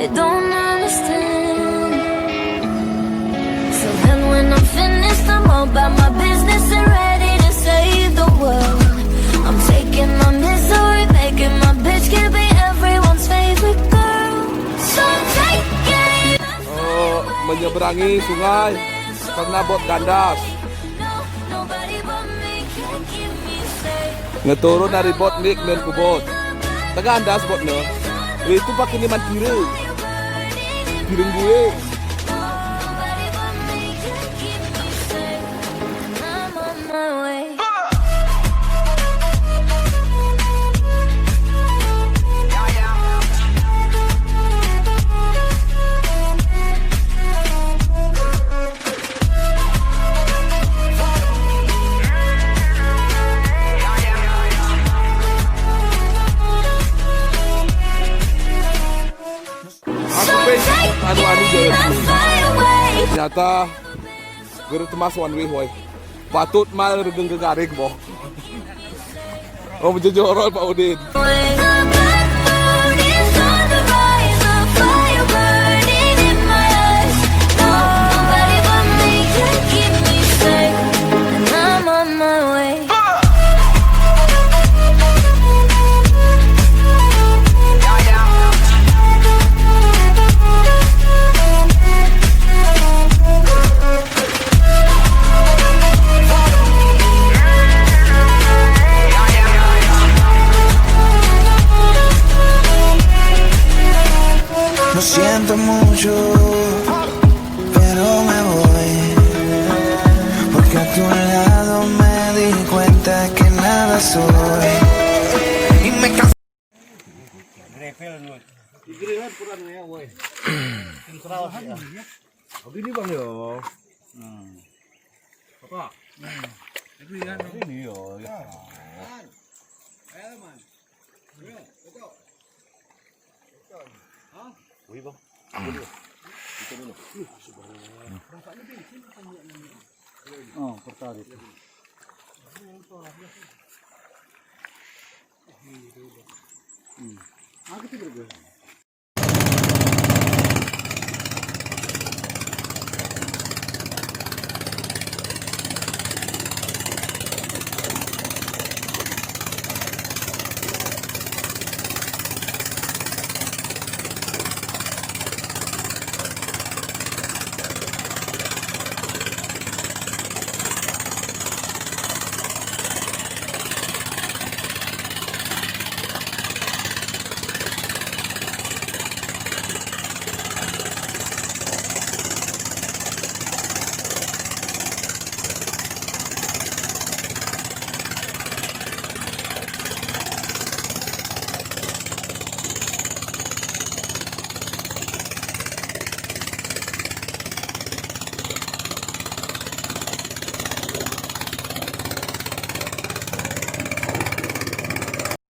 they don't understand. So then when I'm finished, I'm all about my business and ready to save the world. I'm taking my misery, making my bitch can be everyone's favorite girl. So take it. Menyeberangi sungai karena bot kandas. Nobody but me can keep me safe. Ngeturun dari bot nik dan ke bot. Tegandas botnya. Itu pakai ni mantire. Kirim gue. Nobody but me can keep me safe. I'm on my way. Aku pengen anu jalan. Ternyata guru temas one way hoy. Patut mal regeng gegarik boh. Oh menjejorol Pak Udin. Lo siento mucho, pero me voy, porque a tu lado me di cuenta que nada soy. Y me cansé. Oh, tertarik. Aku tuh